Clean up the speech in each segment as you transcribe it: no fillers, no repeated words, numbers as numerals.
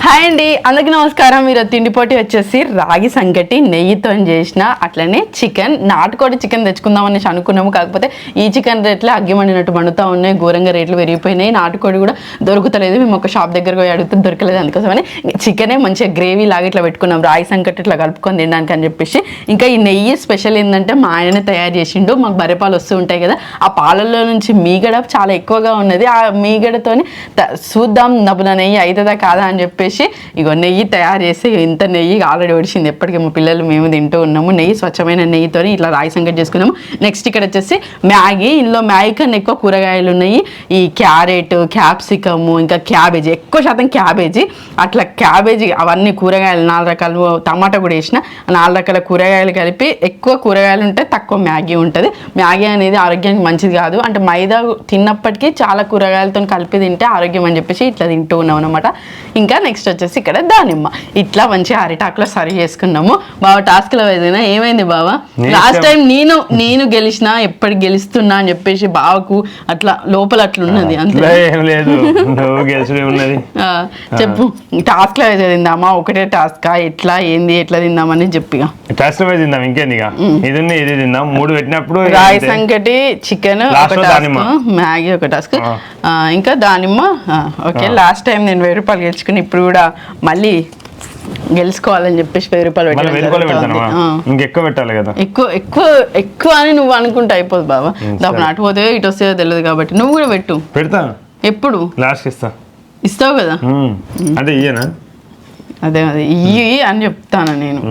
Hi అండి, అందరికీ నమస్కారం. మీరు తిండిపోటీ వచ్చేసి రాగి సంగటి నెయ్యితో చేసిన అట్లనే చికెన్, నాటుకోడి చికెన్ తెచ్చుకుందాం అనేసి అనుకున్నాము. కాకపోతే ఈ చికెన్ రేట్లు అగ్గిమండినట్టు మండుతూ ఉన్నాయి, ఘోరంగా రేట్లు పెరిగిపోయినాయి. నాటుకోడి కూడా దొరుకుతలేదు. మేము ఒక షాప్ దగ్గరకు పోయి అడిగితే దొరకలేదు. అందుకోసమని చికెనే మంచిగా గ్రేవీ లాగా ఇట్లా పెట్టుకున్నాం, రాగి సంగటి ఇట్లా కలుపుకొని తినడానికి అని చెప్పేసి. ఇంకా ఈ నెయ్యి స్పెషల్ ఏంటంటే మా ఆయననే తయారు చేసిండు. మాకు బర్రెపాలు వస్తూ ఉంటాయి కదా, ఆ పాలల్లో నుంచి మీగడ చాలా ఎక్కువగా ఉన్నది. ఆ మీగడతోని చూద్దాం నవ్వుల నెయ్యి అవుతుందా కాదా అని చెప్పేసి ఇగో నెయ్యి తయారు చేసి ఇంత నెయ్యి ఆల్రెడీ ఒడిచింది. ఎప్పటికీ మా పిల్లలు మేము తింటూ ఉన్నాము. నెయ్యి స్వచ్ఛమైన నెయ్యితో ఇట్లా రాగి సంగటి చేసుకున్నాము. నెక్స్ట్ ఇక్కడ వచ్చేసి మ్యాగీ. ఇందులో మ్యాగీ కన్నా ఎక్కువ కూరగాయలు ఉన్నాయి. ఈ క్యారెట్, క్యాప్సికము, ఇంకా క్యాబేజీ, ఎక్కువ శాతం క్యాబేజీ. అట్లా క్యాబేజీ అవన్నీ కూరగాయలు 4 రకాలు, టమాటా కూడా వేసిన 4 రకాల కూరగాయలు కలిపి ఎక్కువ కూరగాయలు ఉంటే తక్కువ మ్యాగీ ఉంటుంది. మ్యాగీ అనేది ఆరోగ్యానికి మంచిది కాదు, అంటే మైదా తిన్నప్పటికీ చాలా కూరగాయలతో కలిపి తింటే ఆరోగ్యం అని చెప్పేసి ఇట్లా తింటూ ఉన్నాం అనమాట. ఇంకా నెక్స్ట్ వచ్చేసి ఇక్కడ దానిమ్మ. ఇట్లా మంచి అరిటాకులో సర్వ్ చేసుకున్నాము. బాబా టాస్క్ లో ఏదైనా ఏమైంది బాబా? లాస్ట్ టైం నేను గెలిచినా, ఎప్పటికి గెలుస్తున్నా అని చెప్పేసి బావకు అట్లా లోపల అట్లా ఉన్నది. అంతే, చెప్పు. టాస్క్ లో తిందామా, ఒకటే టాస్క్ ఎట్లా ఏంది ఎట్లా తిందామని చెప్పిగా. టాస్క్ లో తిందాం, ఇంకేందిగా ఇది తిందాం. 3 పెట్టినప్పుడు రాయి సంగటి, చికెన్ ఒక టాస్క్, మ్యాగీ ఒక టాస్క్, ఇంకా దానిమ్మ. ఓకే, లాస్ట్ టైం నేను 1000 రూపాయలు గెలుచుకుని ఇప్పుడు కూడా మళ్ళీ గెలుచుకోవాలని చెప్పేసి 1000 రూపాయలు ఇంకెక్కువ పెట్టాలి కదా. ఎక్కువ అని నువ్వు అనుకుంటే అయిపోదు బాబా. దాని అటు పోతే ఇటు వస్తే తెలియదు కాబట్టి నువ్వు కూడా పెట్టు. పెడతా. ఎప్పుడు లాస్ట్ ఇస్తావు కదా, అంటే ఇయ్యనా? అదే ఇయ్యి అని చెప్తాను నేను.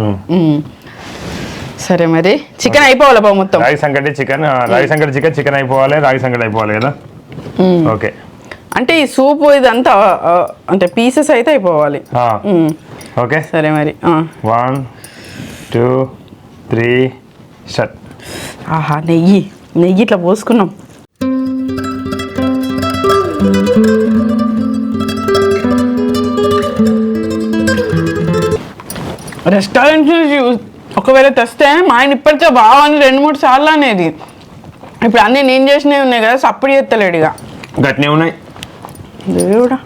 సరే, మరి చికెన్ అయిపోవాలి బాబు మొత్తం. రాగి సంగటి చికెన్, చికెన్ అయిపోవాలి, రాగి సంగటి అయిపోవాలి కదా. ఓకే, అంటే ఈ సూప్ ఇదంతా అంటే పీసెస్ అయితే అయిపోవాలి. ఓకే, సరే మరి. 1 2 3 స్టార్ట్. ఆహా, నెయ్యి ఇట్లా పోసుకున్నాం. రెస్టారెంట్ నుంచి ఒకవేళ తెస్తే మా ఆయన ఇప్పటికే బాగా 2-3 సార్లు అనేది. ఇప్పుడు అన్నీ నేను చేసినవి ఉన్నాయి కదా, సప్పుడు చేస్తలేడు ఇక. గట్నే ఉన్నాయి దేవుడా.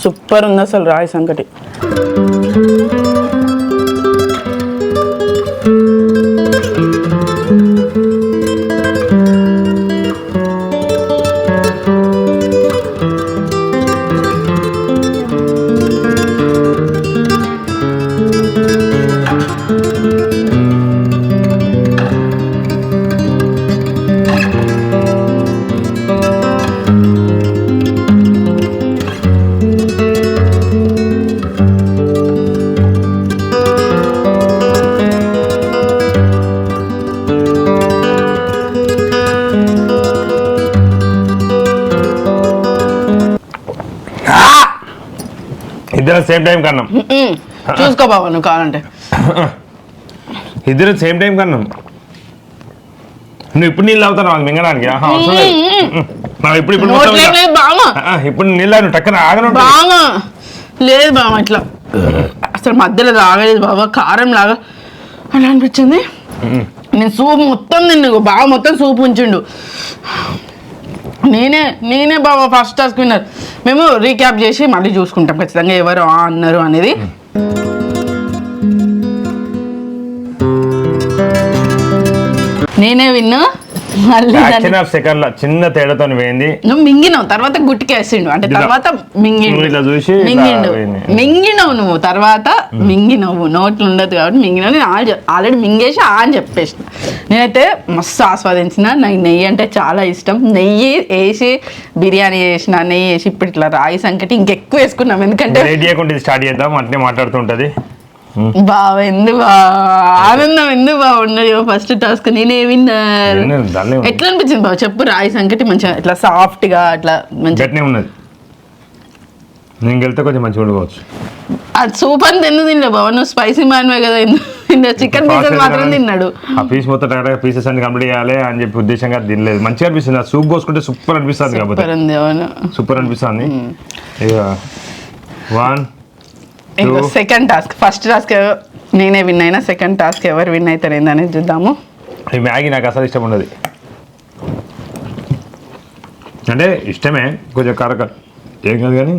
సూపర్ ఉంది అసలు రాగి సంగటి. ఇద్దరు సేమ్ టైం కన్నాం. చూసుకో బాబా నువ్వు కావాలంటే. ఇద్దరు సేమ్ టైం కన్నాం. నువ్వు ఇప్పుడు నీళ్ళు అవుతాను వాళ్ళు మింగడానికి. ఇప్పుడు నీళ్ళు టక్కన ఆగను లేదు బాబా. ఇట్లా అసలు మధ్యలో తాగలేదు బాబా, కారం లాగా అలా అనిపించింది. నేను సూప్ మొత్తం బాగా మొత్తం సూప్ ఉంచిండు. నేనే బాబా ఫస్ట్ టాస్క్ విన్నర్. మేము రీక్యాప్ చేసి మళ్ళీ చూసుకుంటాం ఖచ్చితంగా ఎవరు అన్నారు అనేది. నేనే విన్నా. సెకండ్ చిన్న తేడాతో పోయింది. నువ్వు మింగినావు, తర్వాత గుట్టికేసిండు. అంటే తర్వాత మింగినవు నువ్వు, తర్వాత మింగినవు. నోట్లు ఉండదు కాబట్టి మింగినవు. నేను ఆల్రెడీ మింగేసి అని చెప్పేసిన. నేనైతే మస్తు ఆస్వాదించిన. నాకు నెయ్యి అంటే చాలా ఇష్టం. నెయ్యి వేసి బిర్యానీ చేసిన, నెయ్యి వేసి ఇప్పుడు ఇట్లా రాగి సంకటి ఇంకెక్కువ వేసుకున్నాం. ఎందుకంటే స్టార్ట్ చేద్దాం అట్నే మాట్లాడుతుంటది. బావ ఎందుకు ఆనందం ఎందుకు బాగున్నది. ఫస్ట్ టాస్క్ నేనే విన్నర్. ఎట్లా అనిపించింది బావ చెప్పు? రాగి సంకటి మంచిగా ఇట్లా సాఫ్ట్ గా అట్లా మంచిగా ఉన్నది. నేను వెళ్తే కొంచెం మంచిగా ఉండవచ్చు. అది సూప్ అని తినలే బావ, నువ్వు స్పైసీ మ్యాన్వే కదా. చికెన్ పీసెస్ మాత్రం తిన్నాడు. ఆ పీస్ మొత్తం పీసెస్ అన్ని కంప్లీట్ చేయాలి అని చెప్పి ఉద్దేశంగా తినలేదు. మంచిగా అనిపిస్తుంది. ఆ సూప్ పోసుకుంటే సూపర్ అనిపిస్తుంది. కాబట్టి సూపర్ అనిపిస్తుంది. ఇక 1 ఇంకో సెకండ్ టాస్క్. ఫస్ట్ టాస్క్ నేనే విన్ అయినా, సెకండ్ టాస్క్ ఎవరు విన్ అవుతారు ఏందనేది చూద్దాము. ఈ మ్యాగీ నాకు అసలు ఇష్టం ఉండదు, అంటే ఇష్టమే కొంచెం కారక ఏం కాదు కానీ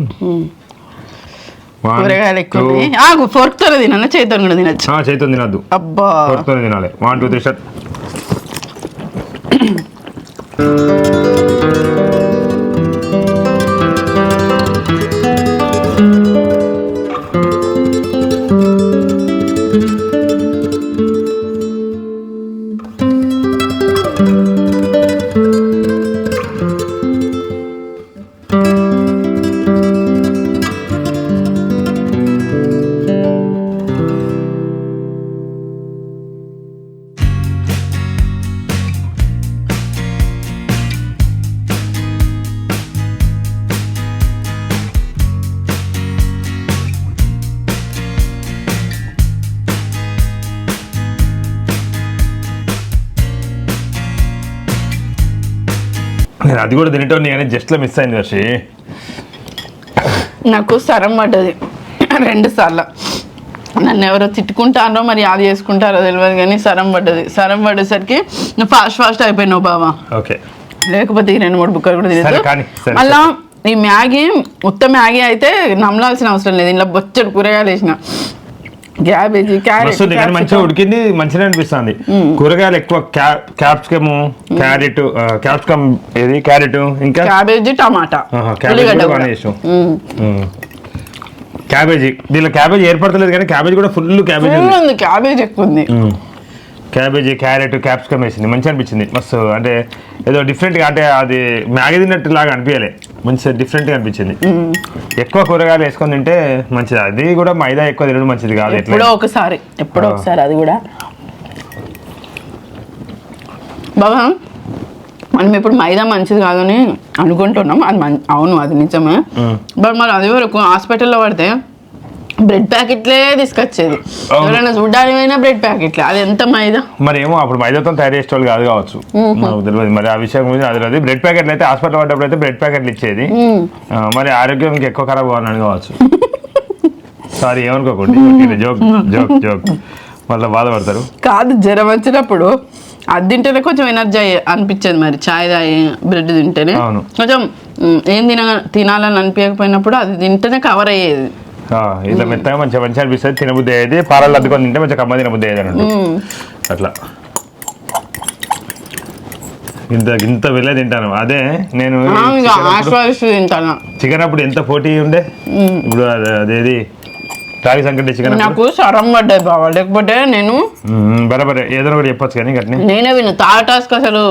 కూరగాయలు ఎక్కువ ఫోర్క్తో తినన్నా, చేతితో కూడా తినచ్చు. చేతితో తినద్దు, అబ్బా ఫోర్క్తో తినాలి. 1 2 3 స్టార్ట్. నేను అది కూడా తినేటోని కానీ జస్ట్లో మిస్ అయింది వర్షి. నాకు సరం పడ్డది 2 సార్లు. నన్ను ఎవరో తిట్టుకుంటారో మరి అది చేసుకుంటారో తెలియదు కానీ సరం పడ్డది. సరం పడేసరికి నువ్వు ఫాస్ట్ అయిపోయినావు బాబా. ఓకే, లేకపోతే ఈ 2 3 బుక్కలు కూడా తినదు. మళ్ళా ఈ మ్యాగీ ఉత్త మ్యాగీ అయితే నమ్మలాల్సిన అవసరం లేదు, ఇంట్లో బొచ్చడు కూరగాయలు వేసిన. క్యాబేజీ, క్యారెట్ మంచిగా ఉడికింది, మంచిగా అనిపిస్తుంది. కూరగాయలు ఎక్కువ క్యాప్సికమ్, క్యాప్సికమ్ ఏది క్యారెట్, ఇంకా క్యాబేజీ, టమాటా, క్యాబేజీ. దీనిలో క్యాబేజీ ఏర్పడతలేదు కానీ క్యాబేజీ కూడా ఫుల్ క్యాబేజీ ఉంది, క్యాబేజీ ఎక్కువ ఉంది. క్యాబేజీ, క్యారెట్, క్యాప్సికమ్ వేసింది, మంచిగా అనిపించింది. మస్తు అంటే ఏదో డిఫరెంట్గా, అంటే అది మ్యాగీ తిన్నట్టు లాగా అనిపించలే, మంచిగా డిఫరెంట్గా అనిపించింది. ఎక్కువ కూరగాయలు వేసుకొని తింటే మంచిది. అది కూడా మైదా ఎక్కువ తినడం మంచిది కాదు, ఎప్పుడో ఒకసారి అది కూడా. బాబా మనం ఇప్పుడు మైదా మంచిది కాదని అనుకుంటున్నాం, అది అవును, అది నిజమే. బట్ మరి అది వరకు హాస్పిటల్లో పడితే బ్రెడ్ ప్యాకెట్లే తీసుకొచ్చేది, ఎవరైనా చూడడానికి అయినా బ్రెడ్ ప్యాకెట్లే, అది ఎంత మైదా. మరి ఏమో అప్పుడు మైదాతో తయారు చేసే వాళ్ళు కాదు కావచ్చు, నాకు తెలియదు మరి ఆ విషయం గురించి. అది లేదు, బ్రెడ్ ప్యాకెట్లు అయితే హాస్పిటల్ పడ్డప్పుడు అయితే బ్రెడ్ ప్యాకెట్లు ఇచ్చేది. మరి ఆరోగ్యం ఇంకా ఎక్కువ ఖరాబ్ కావాలని కావచ్చు. సారీ ఏమనుకోకండి, జోక్ జోక్ జోక్, మళ్ళీ బాధపడతారు. కాదు, జ్వరం వచ్చినప్పుడు అది తింటేనే కొంచెం ఎనర్జీ అనిపించేది, మరి చాయ్ తాగి బ్రెడ్ తింటేనే కొంచెం ఏం తినాలని అనిపించకపోయినప్పుడు అది తింటేనే కవర్ అయ్యేది. ఇట్లా మెత్తగా మంచిగా మంచిగా అనిపిస్తుంది, తినబుద్ధి అయ్యేది. పాలల్లో అద్దుకొని తింటే మంచిగా కమ్మ తినబుద్ధి అయ్యేది అన్నట్టు. అట్లా ఇంత వెళ్ళే తింటాను. అదే నేను చికెన్ అప్పుడు ఎంత పోటీ ఉండే, ఇప్పుడు అదేది రాగి సంకటి చికెన్ నాకు సరం పడ్డాయి బాబా, లేకపోతే నేను బరాబర్ ఏదైనా కూడా చెప్పొచ్చు కానీ గట్టిని నేనే విన్నా. టాస్క్ అసలు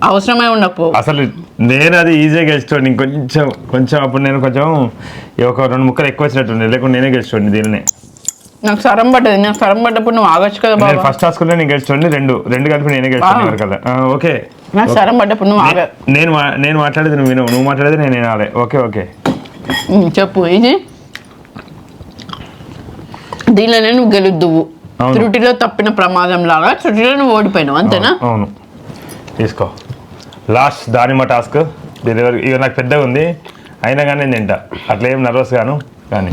అవసరమే ఉండకపో, అసలు నేను అది ఈజీగా గెలిచేవాడిని. కొంచెం అప్పుడు నేను కొంచెం ఒక 2 ముక్కలు ఎక్కువ వచ్చినట్టుండే, లేకుంటే నేనే గెలిచేవాడిని దీనినే. నాకు సరం పడ్డది, నాకు సరం పడ్డప్పుడు నువ్వు ఆగొచ్చు కదా బాబా. ఫస్ట్ టాస్క్ నేను గెలిచేవాడిని, రెండు కలిపి నేనే గెలిచాను కదా. ఓకే, నాకు సరం పడ్డప్పుడు నువ్వు ఆగ. నేను మాట్లాడేది నువ్వు విను, నువ్వు మాట్లాడేది నేను వినాలి. ఓకే ఓకే చెప్పు. ఇది దీనిలోనే నువ్వు గెలుద్దువు, త్రుటిలో తప్పిన ప్రమాదం లాగా త్రుటిలో నువ్వు ఓడిపోయినావు, అంతేనా? అవును, తీసుకో. లాస్ట్ దానిమ్మ టాస్క్. ఇక నాకు పెద్దగా ఉంది, అయినా కానీ నేను తింటా, అట్లా ఏం నర్వస్ గాను. కానీ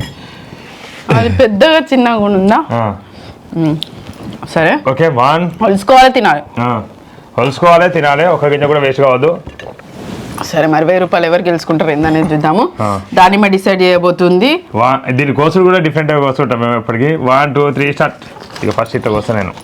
అది పెద్దగా చిన్నగా ఉందా? సరే ఓకే. హొలుసుకోవాలి, తినాలి. హొలుసుకోవాలి, తినాలి, ఒక గింజ కూడా వేస్ట్ కావద్దు. సరే, మరి 1000 రూపాయలు ఎవరు గెలుచుకుంటారు ఏందనేది చూద్దాము. దానిమ్మ డిసైడ్ చేయబోతుంది. దీని కోసులు కూడా డిఫరెంట్గా కోసుకుంటాం మేము ఎప్పటికీ. 1 2 3 స్టార్ట్. ఇక ఫస్ట్ ఇట్లా కోస్తాను నేను.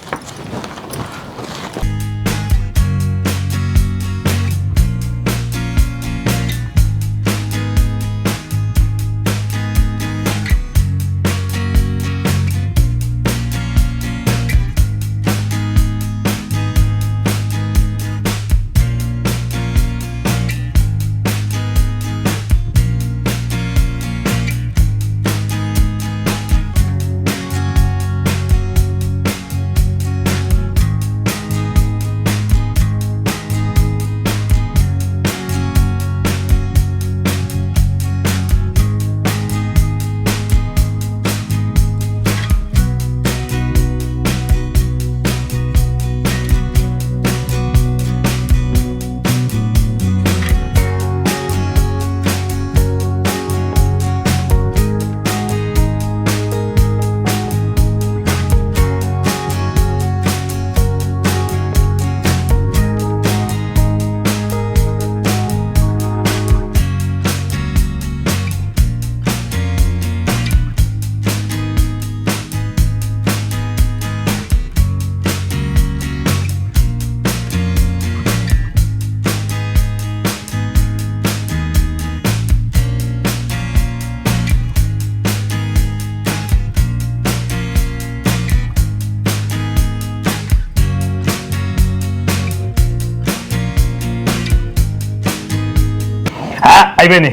అయిపోయింది.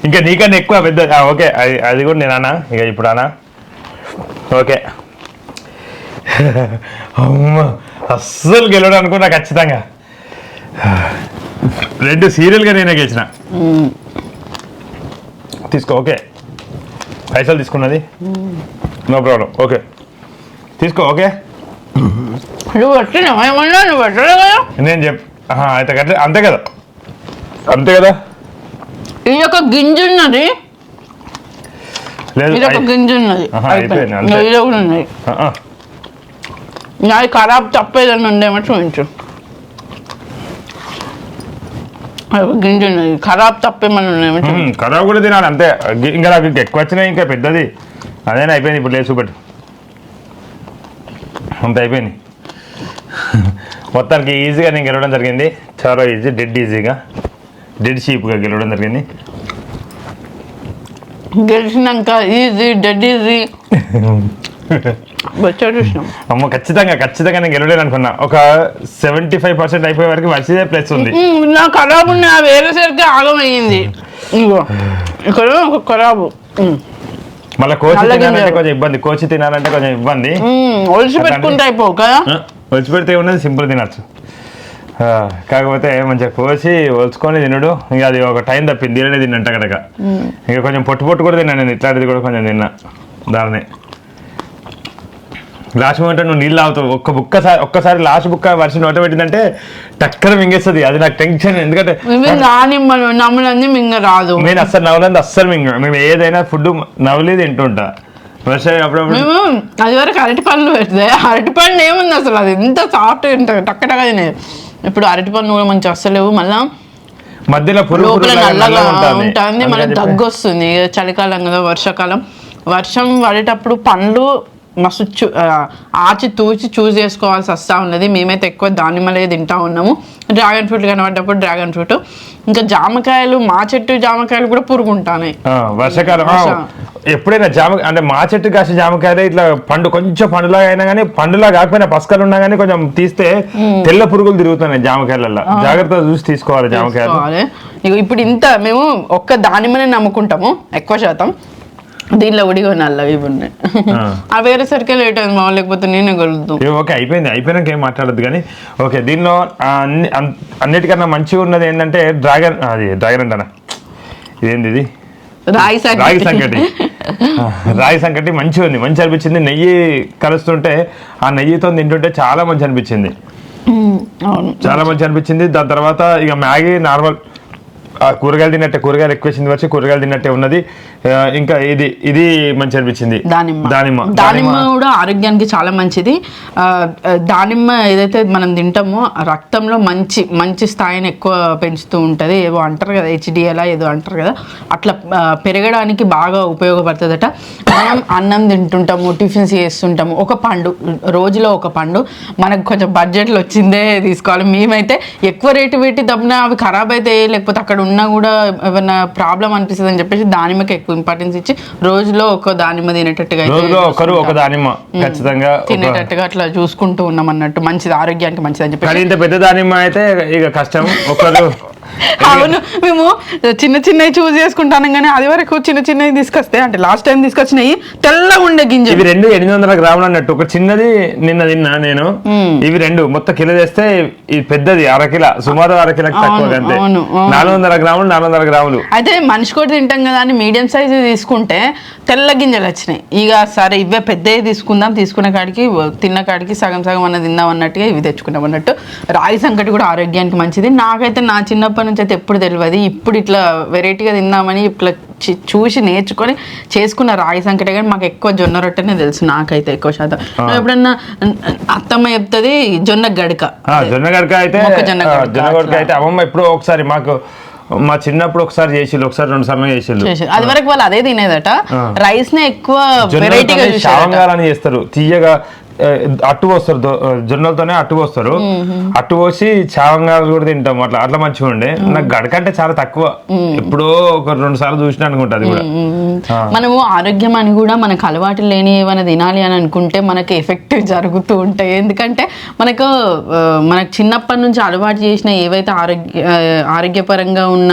ఇంకా నీకన్నా ఎక్కువ పెద్ద. ఓకే, అది కూడా నేను అన్నా. ఇక ఇప్పుడు అన్నా. ఓకే. అమ్మ, అస్సలు గెలవడం అనుకున్నా ఖచ్చితంగా. 2 సీరియల్గా నేనే గెలిచిన. తీసుకో. ఓకే, పైసలు తీసుకున్నది, నో ప్రాబ్లం. ఓకే, తీసుకో. ఓకే, నువ్వు వచ్చినావా ఏమన్నా? నువ్వు పెట్టలే కదా. నేను అయితే కట్లే. అంతే కదా, అంతే కదా. ఇది ఒక గింజ ఉన్నది, లేదు ఇది ఒక గింజ ఉన్నది, అయిపోయింది అంతే. ఇది కూడా ఉన్నది. నాది ఖరాబ్ తప్పేదని ఉండేమో చూపించు. ఒక గింజ ఉన్నది, ఖరాబ్ తప్పేమని ఉన్నాయేమో చూపించు. ఖరాబ్ కూడా తినాలి అంతే. ఇంకా నాకు ఎక్కువ వచ్చినాయి, ఇంకా పెద్దది అదేనా అయిపోయింది. ఇప్పుడు లేదు చూపెట్టు, అంత అయిపోయింది. మొత్తానికి ఈజీగా నేను గెలవడం జరిగింది. చాలా ఈజీ, ఈజీగా డెడ్ షీప్గా గెలవడం జరిగింది. గెలిచినాక ఈజీ, డెడ్ ఈజీ వచ్చా చూసినాం. అమ్మ, ఖచ్చితంగా నేను గెలవలేను అనుకున్నా. ఒక 75% అయిపోయే వరకు మంచిదే ప్లస్ ఉంది. నా ఖరాబ్ ఉన్న వేరేసరికి ఆగమయ్యింది. ఇగో ఇక్కడ ఒక ఖరాబు. మళ్ళీ కోచి తినాలంటే కొంచెం ఇబ్బంది, కోచి తినాలంటే కొంచెం ఇబ్బంది. ఒలిసి పెట్టుకుంటే అయిపోవు కదా. ఒలిసి పెడితే ఉన్నది సింపుల్ తినచ్చు. కాకపోతే మంచిగా కోసి ఒలుచుకొని తినడు. ఇంకా అది ఒక టైం తప్పింది, దీనినే తిన్నంట కనుక. ఇంకా కొంచెం పొట్టు కూడా తిన్నా నేను. ఇట్లాంటిది కూడా కొంచెం తిన్నా దాన్నే. లాస్ట్ మూమెంట్ నువ్వు నీళ్ళు తాగుతావు. ఒక్కసారి లాస్ట్ బుక్క వర్షం నోట పెట్టిందంటే టక్కన మింగేస్తుంది. అది నాకు టెన్షన్. ఎందుకంటే నమ్మలంది మింగ రాదు. నేను అస్సలు నవ్వలేదు, అస్సలు మింగ. మేము ఏదైనా ఫుడ్ నవ్వలేదు తింటుంటా. వర్షం అప్పుడప్పుడు మేము అది వరకు అరటి పండ్లు పెడితే అరటి పండు ఏముంది అసలు, అది ఎంత సాఫ్ట్ ఉంటుంది, టక్కటగా తినేది. ఇప్పుడు అరటి పండ్లు కూడా మంచి వస్తలేవు. మళ్ళీ మధ్యలో లోపల నల్లగా ఉంటుంది, మళ్ళీ దగ్గు వస్తుంది. చలికాలం కదా, వర్షాకాలం. వర్షం పడేటప్పుడు పండ్లు మస్తు ఆచి తూచి చూస్ చేసుకోవాల్సి వస్తూ ఉన్నది. మేమైతే ఎక్కువ దానిమ్మలే తింటా ఉన్నాము. డ్రాగన్ ఫ్రూట్ కనబడ్డప్పుడు డ్రాగన్ ఫ్రూట్. ఇంకా జామకాయలు, మా చెట్టు జామకాయలు కూడా పురుగుంటాయి వర్షాకాలం. ఎప్పుడైనా అంటే మా చెట్టు కాసే జామకాయలు ఇట్లా కొంచెం పండులాగా అయినా కానీ, పండులా కాకపోయినా పసకలు ఉన్నా కానీ కొంచెం తీస్తే తెల్ల పురుగులు తిరుగుతున్నాయి జామకాయలలో. జాగ్రత్తగా చూసి తీసుకోవాలి జామకాయలు. ఇప్పుడు ఇంత మేము ఒక్క దానిమ్మనే నమ్ముకుంటాము ఎక్కువ శాతం. దీనిలో ఉడిగా నల్లవి ఉన్నాయి. ఆ వేరే సరికే లేట్ అయింది మా, లేకపోతే నేనే కలుగుతాం. ఓకే, అయిపోయినాక ఏం మాట్లాడద్దు కానీ. ఓకే, దీనిలో అన్నిటికన్నా మంచిగా ఉన్నది ఏంటంటే డ్రాగన్ అంటారా, ఇదేంది ఇది, రాగి సంకటి. రాగి సంకటి మంచిగా ఉంది, మంచి అనిపించింది. నెయ్యి కలుస్తుంటే ఆ నెయ్యితో తింటుంటే చాలా మంచి అనిపించింది, చాలా మంచి అనిపించింది. దాని తర్వాత ఇక మ్యాగీ నార్మల్ కూరగాయలు తిన్నట్టే, కూరగాయలు ఎక్కువ వేసింది వచ్చి కూరగాయలు తిన్నట్టే ఉన్నది. ఇంకా ఇది మంచి అనిపించింది. దానిమ్మ కూడా ఆరోగ్యానికి చాలా మంచిది. దానిమ్మ ఏదైతే మనం తింటామో రక్తంలో మంచి స్థాయిని ఎక్కువ పెంచుతూ ఉంటుంది. ఏవో అంటారు కదా, HDL ఏదో అంటారు కదా, అట్లా పెరగడానికి బాగా ఉపయోగపడుతుందట. మనం అన్నం తింటుంటాము, టిఫిన్స్ చేస్తుంటాము, ఒక పండు రోజులో ఒక పండు. మనకు కొంచెం బడ్జెట్లో వచ్చిందే తీసుకోవాలి. మేమైతే ఎక్కువ రేటు పెట్టి దమ్మున అవి ఖరాబ్ అయితే, లేకపోతే అక్కడ ఉన్నా కూడా ఏమైనా ప్రాబ్లం అనిపిస్తుంది అని చెప్పేసి దానిమ్మకి ఎక్కువ ఇంపార్టెన్స్ ఇచ్చి రోజులో ఒక దానిమ్మ తినేటట్టుగా తినేటట్టుగా అట్లా చూసుకుంటూ ఉన్నాం అన్నట్టు. మంచిది, ఆరోగ్యానికి మంచిది అని చెప్పి. ఇంత పెద్ద దానిమ్మ అయితే ఇక కష్టం. అవును, మేము చిన్నవి చూస్ చేసుకుంటాను కానీ అది వరకు చిన్నవి తీసుకొస్తే, అంటే లాస్ట్ టైం తీసుకొచ్చినవి తెల్లగా ఉండే గింజలు. ఇవి 2 800 గ్రాములు అన్నట్టు. ఒక చిన్నది నిన్న తిన్నా నేను. ఇవి 2 మొత్తం కిలో చేస్తే ఇది పెద్దది అరకిలో, సుమారు అరకిలోకి తక్కువ. అంతే 400 గ్రాములు. అయితే మనిషి కూడా తింటాం కదా అని మీడియం సైజ్ తీసుకుంటే తెల్ల గింజలు వచ్చినాయి. ఇక సరే ఇవే పెద్దవి తీసుకుందాం, తీసుకునే కాడికి తిన్న కాడికి సగం అన్న తిందాం అన్నట్టుగా ఇవి తెచ్చుకున్నాం అన్నట్టు. రాగి సంకటి కూడా ఆరోగ్యానికి మంచిది. నాకైతే నా చిన్నప్పటి నుంచి అయితే ఎప్పుడు తెలియదు. ఇప్పుడు ఇట్లా వెరైటీగా తిందామని ఇట్లా చూసి నేర్చుకొని చేసుకున్న రాగి సంకటే. కానీ మాకు ఎక్కువ జొన్న రొట్టెనే తెలుసు నాకైతే ఎక్కువ శాతం. ఎప్పుడన్నా అత్తమ్మ చెప్తుంది జొన్న గడక అయితే అమ్మమ్మ ఎప్పుడో ఒకసారి మాకు మా చిన్నప్పుడు ఒకసారి 2 సార్లు చేసిళ్ళు. అది వరకు వాళ్ళు అదే తినేదట. రైస్ నే ఎక్కువ వెరైటీగా చేస్తారు, తీయగా అట్టు పోస్తారు, జొన్నలతోనే అట్టు పోస్తారు. అట్టు పోసి చావంగాలు కూడా తింటాం. అట్లా అట్లా మంచిగా ఉండే. నాకు గడకంటే చాలా తక్కువ, ఎప్పుడో ఒక 2 సార్లు చూసినా అనుకుంటా. అది కూడా మనము ఆరోగ్యం అని కూడా మనకు అలవాటు లేని ఏమైనా తినాలి అని అనుకుంటే మనకి ఎఫెక్ట్ జరుగుతూ ఉంటాయి. ఎందుకంటే మనకు చిన్నప్పటి నుంచి అలవాటు చేసిన ఏవైతే ఆరోగ్యపరంగా ఉన్న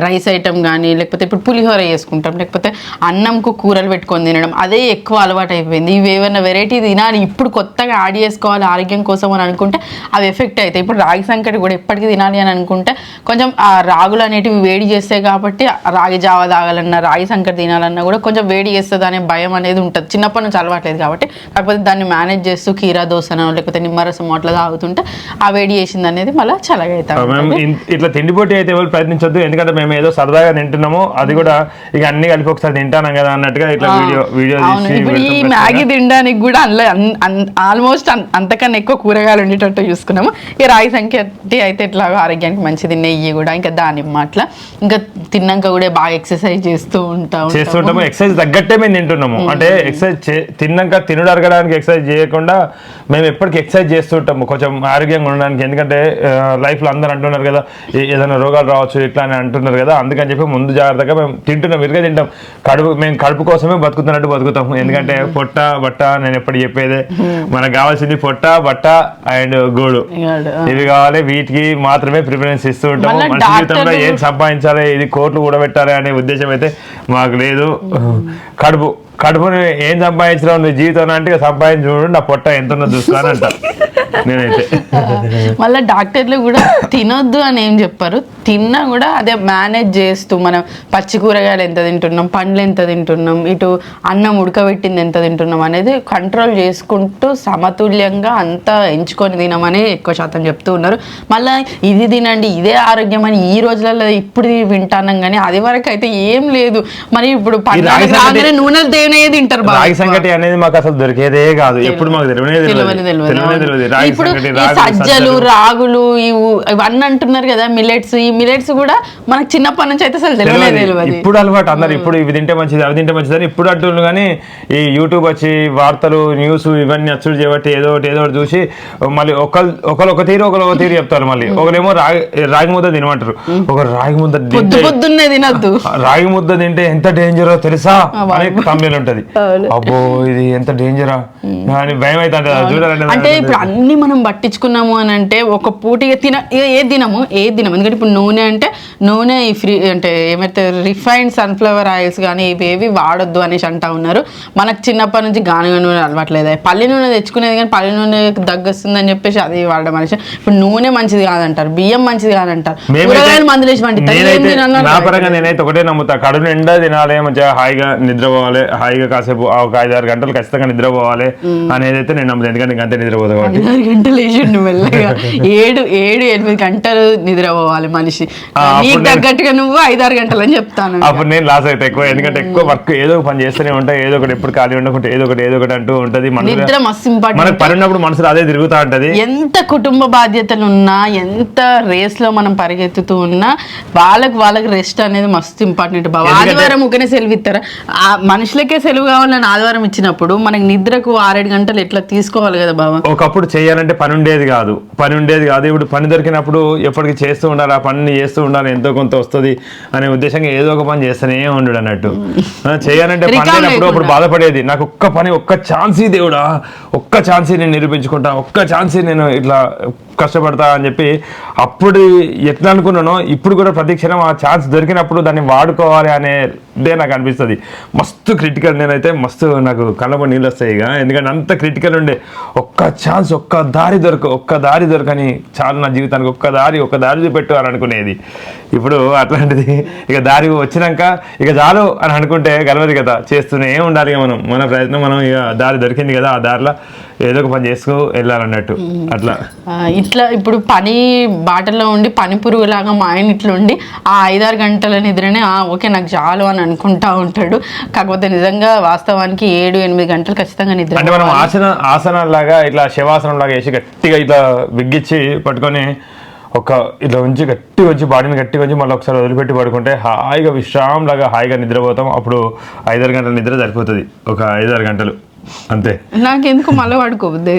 రైస్ ఐటమ్ కానీ, లేకపోతే ఇప్పుడు పులిహోర చేసుకుంటాం, లేకపోతే అన్నంకు కూరలు పెట్టుకొని తినడం, అదే ఎక్కువ అలవాటు అయిపోయింది. ఇవి ఏమైనా వెరైటీ తినాలి ఇప్పుడు కొత్తగా యాడ్ చేసుకోవాలి ఆరోగ్యం కోసం అని అనుకుంటే అవి ఎఫెక్ట్ అవుతాయి. ఇప్పుడు రాగి సంకటి కూడా ఎప్పటికీ తినాలి అని అనుకుంటే కొంచెం ఆ రాగులు అనేటివి వేడి చేస్తాయి కాబట్టి రాగి జావ తాగాలన్నా, రాగి సంకటి తినాలన్నా కూడా కొంచెం వేడి చేస్తుంది అనే భయం అనేది ఉంటుంది. చిన్నప్పటి నుంచి అలవాట్లేదు కాబట్టి. కాకపోతే దాన్ని మేనేజ్ చేస్తూ కీరా దోసనో లేకపోతే నిమ్మరసం అట్లా తాగుతుంటే ఆ వేడి చేసింది అనేది మళ్ళీ చల్లగా అవుతాం. ఇట్లా తిండిపోటీ అయితే ఎవరు ప్రయత్నించొద్దు. ఎందుకంటే మేము ఏదో సరదాగా తింటున్నాము, అది కూడా ఇక అన్ని కలిపి ఒకసారి తింటాను కదా అన్నట్టుగా ఇట్లా వీడియో ఇప్పుడు ఈ మ్యాగీ తినడానికి కూడా అందులో ఆల్మోస్ట్ అంతకన్నా ఎక్కువ కూరగాయలు ఉండేటట్టు చూసుకున్నాము. ఈ రాగి సంకటి అయితే ఇట్లా ఆరోగ్యానికి మంచిది, నెయ్యి కూడా, ఇంకా దానిమ్మ అట్లా. ఇంకా తిన్నాక కూడా బాగా ఎక్సర్సైజ్ చేస్తుంటాము. ఎక్సర్సైజ్ తగ్గట్టే మేము తింటున్నాము. అంటే ఎక్సర్సైజ్ తిన్నాక తినడు అరగడానికి ఎక్సర్సైజ్ చేయకుండా మేము ఎప్పటికీ ఎక్సర్సైజ్ చేస్తుంటాము కొంచెం ఆరోగ్యంగా ఉండడానికి. ఎందుకంటే లైఫ్ లో అందరూ అంటున్నారు కదా ఏదైనా రోగాలు రావచ్చు ఇట్లా అని అంటున్నారు కదా, అందుకని చెప్పి ముందు జాగ్రత్తగా మేము తింటున్నాం, ఇరుగా తింటాం. మేము కడుపు కోసమే బతుకుతున్నట్టు బతుకుతాము. ఎందుకంటే పొట్ట బట్ట నేను ఎప్పుడు చెప్పేదే, మనకు కావాల్సింది పొట్ట బట్ట అండ్ గోడు, ఇవి కావాలి. వీటికి మాత్రమే ప్రిఫరెన్స్ ఇస్తూ ఉంటాము. మనిషి జీవితంలో ఏం సంపాదించాలి, ఇది కోట్లు కూడబెట్టాలి అనే ఉద్దేశం అయితే మాకు లేదు. కడుపుని ఏం సంపాదించడం నీ జీవితం అంటే సంపాదించి చూడు, నా పొట్ట ఎంత ఉన్నదో చూసుకోని అంట నేనైతే. మళ్ళీ డాక్టర్లు కూడా తినొద్దు అని ఏం చెప్పారు, తిన్నా కూడా అదే మేనేజ్ చేస్తూ మనం పచ్చి కూరగాయలు ఎంత తింటున్నాం, పండ్లు ఎంత తింటున్నాం, ఇటు అన్నం ఉడకబెట్టింది ఎంత తింటున్నాం అనేది కంట్రోల్ చేసుకుంటూ సమతుల్యంగా అంతా ఎంచుకొని తినమని ఎక్కువ శాతం చెప్తూ ఉన్నారు. మళ్ళీ ఇది తినండి ఇదే ఆరోగ్యం అని ఈ రోజులలో ఇప్పుడు వింటానం కానీ అది వరకు అయితే ఏం లేదు. మరి ఇప్పుడు పండుగ నూనె తింటారు. రాగి సంకటి అనేది మాకు అసలు దొరికేదే కాదు, ఎప్పుడు మాకు తెలియదు. ఇప్పుడు సజ్జలు రాగులు ఇవన్నీ అంటున్నారు కదా మిలెట్స్, ఈ మిలెట్స్ కూడా మనకు చిన్నప్పటి నుంచి అయితే అసలు తెలియదు. ఇప్పుడు అలవాటు అందరు ఇప్పుడు ఇవి తింటే మంచిది అవి తింటే మంచిది అని ఇప్పుడు అంటున్నారు. కానీ ఈ యూట్యూబ్ వచ్చి వార్తలు న్యూస్ ఇవన్నీ అచ్చుడు చేయబట్టి ఏదో ఒకటి చూసి మళ్ళీ ఒకరు ఒక తీరు ఒకరు ఒక తీరు చెప్తారు. మళ్ళీ ఒకరేమో రాగి ముద్ద తినమంటారు, ఒక రాగి ముద్ద పొద్దున్నే తినద్దు, రాగి ముద్ద తింటే ఎంత డేంజరో తెలుసా అని తమిళ ఉంటది. అబ్బో ఇది ఎంత డేంజరా అని భయం అయితే చూడాలంటే. అంటే ఇప్పుడు అన్ని మనం పట్టించుకున్నాము అని అంటే ఒక పూటిగా ఏది తినము. ఎందుకంటే ఇప్పుడు నూనె అంటే నూనె అంటే ఏమైతే రిఫైన్డ్ సన్ఫ్లవర్ ఆయిల్స్ కానీ ఇవేవి వాడొద్దు అనేసి అంటా ఉన్నారు. మనకు చిన్నప్పటి నుంచి గానుగ నూనె అలవాట్లేదు, పల్లి నూనె తెచ్చుకునేది కానీ పల్లి నూనె దగ్గొస్తుంది అని చెప్పేసి అది వాడడం అనేసి. ఇప్పుడు నూనె మంచిది కాదంటారు, బియ్యం మంచిది కాదంటారు, కూరగాయలు మందులు వేసి పండిస్తారు. నా పరంగా నేనైతే ఒకటే నమ్ముతా, కడుపు నిండా తినాలి, మంచిగా హాయిగా నిద్రపోవాలి, హాయిగా కాసేపు ఒక 5-6 గంటలు ఖచ్చితంగా నిద్రపోవాలి అనేది అయితే నేను నమ్ముతాను. ఎందుకంటే ఇంకంతే నిద్రపోతా కాబట్టి 6 గంటలు వేసిండు మెల్లగా 7-8 గంటలు నిద్రపోవాలి మనిషి. నీకు తగ్గట్టుగా నువ్వు 5-6 గంటలు అని చెప్తాను. అప్పుడు నేను లాస్ అయితే ఎక్కువ, ఎందుకంటే ఎక్కువ వర్క్ ఏదో పని చేస్తూనే ఉంటా, ఏదో ఒకటి ఎప్పుడు ఖాళీ ఉండకుంటే ఏదో ఒకటి అంటూ ఉంటది. నిద్ర మస్తు ఇంపార్టెంట్. మనకు పని ఉన్నప్పుడు మనసులో అదే తిరుగుతూ ఉంటది. ఎంత కుటుంబ బాధ్యతలు ఉన్నా, ఎంత రేస్ లో మనం పరిగెత్తుతూ ఉన్నా వాళ్ళకి రెస్ట్ అనేది మస్తు ఇంపార్టెంట్ బాబా. ఆదివారం ఊకనే సెలవు ఇస్తారా? మనుషులకే సెలవు కావాలని ఆదివారం ఇచ్చినప్పుడు మనకి నిద్రకు 6-7 గంటలు ఎట్లా తీసుకోవాలి కదా బాబా. ఒకప్పుడు చేయాలంటే పని ఉండేది కాదు. ఇప్పుడు పని దొరికినప్పుడు ఎప్పటికీ చేస్తూ ఉండాలి, ఆ పనిని చేస్తూ ఉండాలి, ఎంతో కొంత వస్తుంది అనే ఉద్దేశంగా ఏదో ఒక పని చేస్తూనే ఉండడు అన్నట్టు. చేయాలంటే పని లేనప్పుడు అప్పుడు బాధపడేది, నాకు ఒక్క ఛాన్సీ దేవుడా, ఒక్క ఛాన్సీ నేను నిరూపించుకుంటా, ఒక్క ఛాన్సీ నేను ఇట్లా కష్టపడతా అని చెప్పి అప్పుడు ఎట్లా అనుకున్నానో ఇప్పుడు కూడా ప్రతి క్షణం ఆ ఛాన్స్ దొరికినప్పుడు దాన్ని వాడుకోవాలి అనేదే నాకు అనిపిస్తుంది. మస్తు క్రిటికల్, నేనైతే మస్తు నాకు కళ్ళబడి నీళ్ళు వస్తాయి ఇక. ఎందుకంటే అంత క్రిటికల్ ఉండే, ఒక్క ఛాన్స్ ఒక్క దారి దొరకని చాలు నా జీవితానికి, ఒక్క దారి చూపెట్టు అని అనుకునేది. ఇప్పుడు అట్లాంటిది ఇక దారి వచ్చినాక ఇక చాలు అని అనుకుంటే గెలవదు కదా, చేస్తూనే ఉండాలి మనం మన ప్రయత్నం. మనం ఇక దారి దొరికింది కదా, ఆ దారిలో ఏదో ఒక పని చేసుకో వెళ్ళాలన్నట్టు. అట్లా ఇట్లా ఇప్పుడు పని బాటలో ఉండి పని పురుగులాగా మా ఆయన ఇట్లా ఉండి ఆ 5-6 గంటల నిద్రనే ఓకే నాకు చాలు అని అనుకుంటా ఉంటాడు. కాకపోతే నిజంగా వాస్తవానికి 7-8 గంటలు ఖచ్చితంగా నిద్ర. అంటే మనం ఆసనాలాగా ఇట్లా శవాసనం లాగా వేసి గట్టిగా ఇట్లా బిగ్గిచ్చి పట్టుకొని ఇట్లా ఉంచి గట్టిగా వచ్చి బాడీని గట్టిగా వచ్చి మళ్ళీ ఒకసారి వదిలిపెట్టి పడుకుంటే హాయిగా విశ్రాంలాగా హాయిగా నిద్రపోతాం. అప్పుడు 5-6 గంటల నిద్ర సరిపోతుంది, ఒక 5-6 గంటలు. అంతే. నాకెందుకు మళ్ళీ పడుకోవద్దు.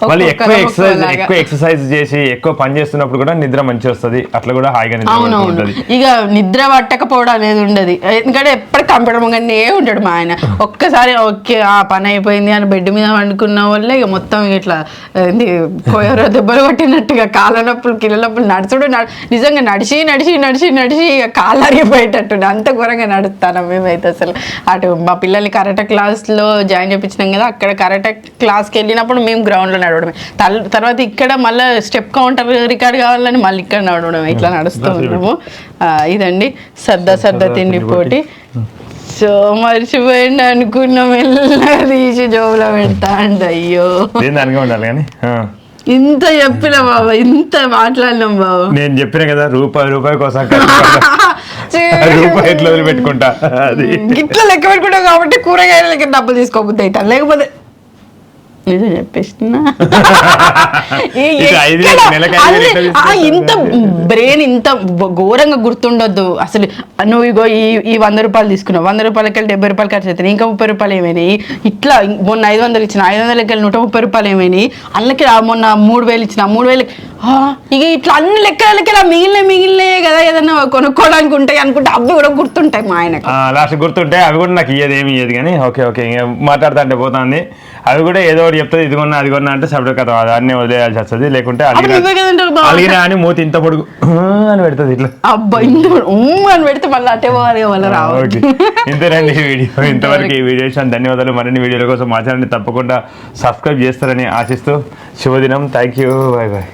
మళ్ళీ ఎక్కువ ఎక్సర్సైజ్ చేసి ఎక్కువ పని చేస్తున్నప్పుడు కూడా నిద్ర మంచి వస్తుంది, అట్లా కూడా హాయిగా నిద్ర అవునవును. ఇక నిద్ర పట్టకపోవడం అనేది ఉండదు, ఎందుకంటే ఎప్పుడు కంప్యూటర్ ముంగనే ఉంటాడు మా ఆయన. ఒక్కసారి ఓకే ఆ పని అయిపోయింది అని బెడ్ మీద వండుకున్న వల్ల ఇక మొత్తం ఇట్లా కోయరో దెబ్బలు కొట్టినట్టుగా కాళ్ళ నొప్పులు కిళ్ళ నొప్పులు నడుచుడు నిజంగా నడిచి నడిచి నడిచి నడిచి ఇక కాళ్ళు అరిగిపోయేటట్టు అంత ఘోరంగా నడుస్తాను మేమైతే. అసలు అటు మా పిల్లల్ని కరాటే క్లాస్లో జాయిన్ చేయించినాం కదా, అక్కడ కరాటే క్లాస్కి వెళ్ళినప్పుడు మేము గ్రౌండ్లో నడవడమే, తర్వాత ఇక్కడ మళ్ళీ స్టెప్ కౌంటర్ రికార్డ్ కావాలని మళ్ళీ ఇక్కడ నడవడమే, ఇట్లా నడుస్తూ ఉన్నాము. ఇదండి సర్దా తిండి పోటీ. సో మర్చిపోయింది అనుకున్నాం, మెల్లగా తీసి జోబులో పెడతా అండి. అయ్యో ఇంత చెప్పిన బాబా, ఇంత మాట్లాడినాం బాబా. నేను చెప్పిన కదా రూపాయి కోసం రూపాయి ఎట్లా వదిలిపెట్టుకుంటా, అది ఇట్లా లెక్క పెట్టుకుంటాం కాబట్టి కూరగాయల లెక్క డబ్బులు తీసుకోబుద్ది అవుతాను, లేకపోతే నిజం చెప్పేస్తున్నా. ఇంత బ్రెయిన్ ఇంత ఘోరంగా గుర్తుండొద్దు అసలు. నువ్వు ఇగో ఈ 100 రూపాయలు తీసుకున్నావు, 100 రూపాయలకి వెళ్ళి 70 రూపాయలు ఖర్చు అవుతాయి, ఇంకా 30 రూపాయలు ఏమైనాయి, ఇట్లా మొన్న 500 ఇచ్చిన 500లకి వెళ్ళి 130 రూపాయలు ఏమైనాయి, అందులోకి మొన్న 3000 ఇచ్చిన 3000 ఇక ఇట్లా అన్ని లెక్కలకి మిగిలినయే కదా ఏదన్నా కొనుక్కోవడానికి ఉంటాయి అనుకుంటే అవి కూడా గుర్తుంటాయి మా ఆయనకు. లాస్ట్ గుర్తుంటాయి అవి కూడా, నాకు ఏమి ఇయ్యదు కానీ ఓకే ఇంకా మాట్లాడుతా అంటే పోతుంది. అవి కూడా ఏదో ఒకటి చెప్తుంది, ఇది కొన్నా అది కొన్నా అంటే సపరేట్ కదా, అన్నీ వదిలేయాల్సి వస్తుంది. లేకుంటే అలిగినా అని మూతి ఇంత పొడుగు అని పెడుతుంది ఇట్లా, అబ్బా అని పెడితే మళ్ళీ అటే పోవాలి వాళ్ళు రావాలి. ఇంతేనండి ఈ వీడియో. ఇంతవరకు ఈ వీడియో ఇచ్చిన ధన్యవాదాలు. మరిన్ని వీడియోల కోసం మా ఛానల్ని తప్పకుండా సబ్స్క్రైబ్ చేస్తారని ఆశిస్తూ శుభదినం. Thank you, bye bye.